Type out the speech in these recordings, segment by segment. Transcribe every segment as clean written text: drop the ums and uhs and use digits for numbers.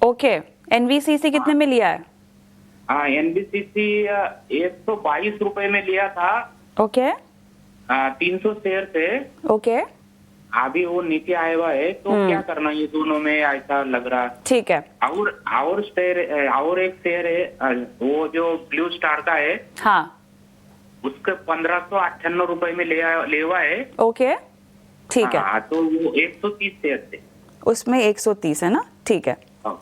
Okay, NVCC कितने में लिया है? हाँ, एनबीसीसी 122 रुपए में लिया था। ओके 300 शेयर थे। ओके अभी वो नीचे आया हुआ है, तो क्या करना ये दोनों में ऐसा लग रहा है। ठीक है। और शेयर और एक शेयर है वो जो ब्लू स्टार का है। हाँ उसके 1598 रुपए में ले हुआ है। ओके ठीक है। हाँ, तो वो 130 शेयर थे। उसमें 130 है ना? ठीक है। हाँ।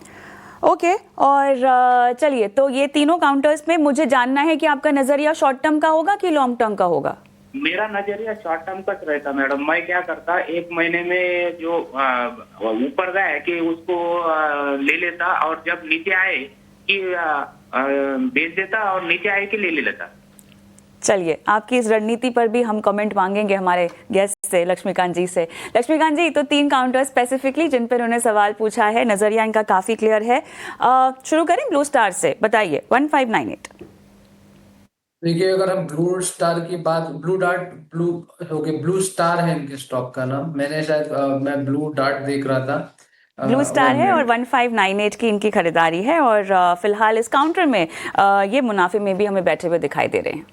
ओके और चलिए, तो ये तीनों काउंटर्स में मुझे जानना है कि आपका नजरिया शॉर्ट टर्म का होगा कि लॉन्ग टर्म का होगा? मेरा नजरिया शॉर्ट टर्म का रहता मैडम। मैं क्या करता, एक महीने में जो ऊपर गया है कि उसको ले लेता, और जब नीचे आए कि बेच देता, और नीचे आए कि ले लेता। चलिए, आपकी इस रणनीति पर भी हम कमेंट मांगेंगे हमारे गेस्ट से, लक्ष्मीकांत जी से। लक्ष्मीकांत जी, तो 3 काउंटर स्पेसिफिकली जिन पर उन्होंने सवाल पूछा है, नजरिया इनका काफी क्लियर है। शुरू करें ब्लू स्टार से, बताइए 1598। देखिए, अगर हम ब्लू स्टार की बात, ब्लू स्टार है इनके स्टॉक का नाम। मैंने शायद मैं ब्लू डार्ट देख रहा था। ब्लू स्टार 1 है और मिनट। 1598 की इनकी खरीदारी है, और फिलहाल इस काउंटर में ये मुनाफे में भी हमें बैठे हुए दिखाई दे रहे हैं।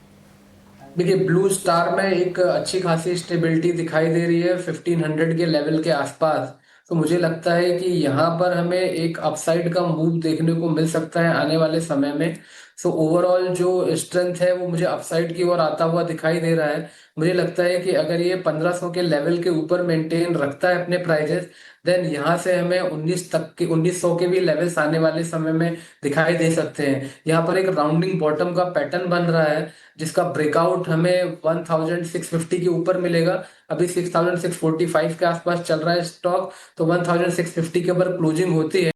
देखिए, ब्लू स्टार में एक अच्छी खासी स्टेबिलिटी दिखाई दे रही है 1500 के लेवल के आसपास। तो मुझे लगता है कि यहाँ पर हमें एक अपसाइड का मूव देखने को मिल सकता है आने वाले समय में। सो ओवरऑल जो स्ट्रेंथ है वो मुझे अपसाइड की ओर आता हुआ दिखाई दे रहा है। मुझे लगता है कि अगर ये 1500 के लेवल के ऊपर मेंटेन रखता है अपने प्राइजेस, देन यहाँ से हमें 1900 के भी लेवल्स आने वाले समय में दिखाई दे सकते हैं। यहाँ पर एक राउंडिंग बॉटम का पैटर्न बन रहा है, जिसका ब्रेकआउट हमें 1650 के ऊपर मिलेगा। अभी 6645 के आसपास चल रहा है स्टॉक, तो 1650 के ऊपर क्लोजिंग होती है,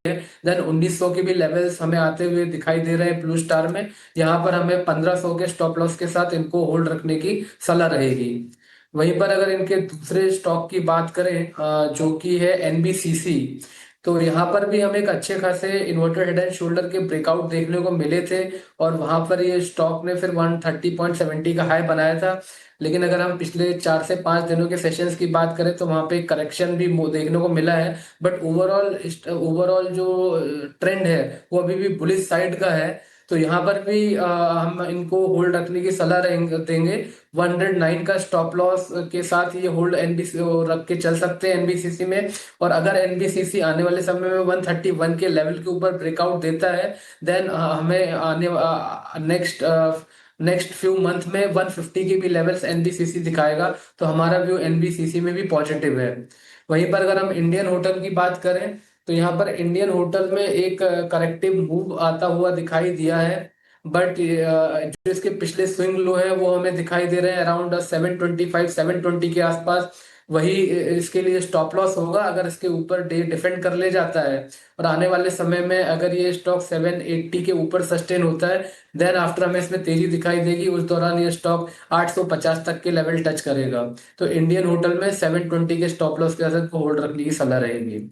देन 1900 के भी लेवल्स हमें आते हुए दिखाई दे रहे हैं ब्लू स्टार में। यहाँ पर हमें 1500 के स्टॉप लॉस के साथ इनको होल्ड रखने की सलाह रहेगी। वहीं पर अगर इनके दूसरे स्टॉक की बात करें, जो कि है एनबीसीसी, तो यहाँ पर भी हम एक अच्छे खासे इन्वर्टेड हेड एंड शोल्डर के ब्रेकआउट देखने को मिले थे, और वहां पर ये स्टॉक ने फिर 130.70 का हाई बनाया था। लेकिन अगर हम पिछले 4 से 5 दिनों के सेशंस की बात करें, तो वहां पे करेक्शन भी देखने को मिला है। बट ओवरऑल जो ट्रेंड है वो अभी भी बुलिश साइड का है। तो यहाँ पर भी हम इनको होल्ड रखने की सलाह देंगे। 109 का स्टॉप लॉस के साथ ये होल्ड एनबीसी रख के चल सकते हैं एनबीसीसी में। और अगर एनबीसीसी आने वाले समय में 131 के लेवल के ऊपर ब्रेकआउट देता है, देन हमें नेक्स्ट फ्यू मंथ में 150 के भी लेवल्स एनबीसीसी दिखाएगा। तो हमारा व्यू एनबीसीसी में भी पॉजिटिव है। वहीं पर अगर हम इंडियन होटल की बात करें, तो यहाँ पर इंडियन होटल में एक करेक्टिव मूव आता हुआ दिखाई दिया है। बट जो इसके पिछले स्विंग लो है वो हमें दिखाई दे रहे हैं अराउंड 725 720 के आसपास। वही इसके लिए स्टॉप लॉस होगा अगर इसके ऊपर डे डिफेंड कर ले जाता है। और आने वाले समय में अगर ये स्टॉक 780 के ऊपर सस्टेन होता है, देन आफ्टर हमें इसमें तेजी दिखाई देगी। उस दौरान ये स्टॉक 850 तक के लेवल टच करेगा। तो इंडियन होटल में 720 के स्टॉप लॉस के साथ होल्ड रखने की सलाह रहेगी।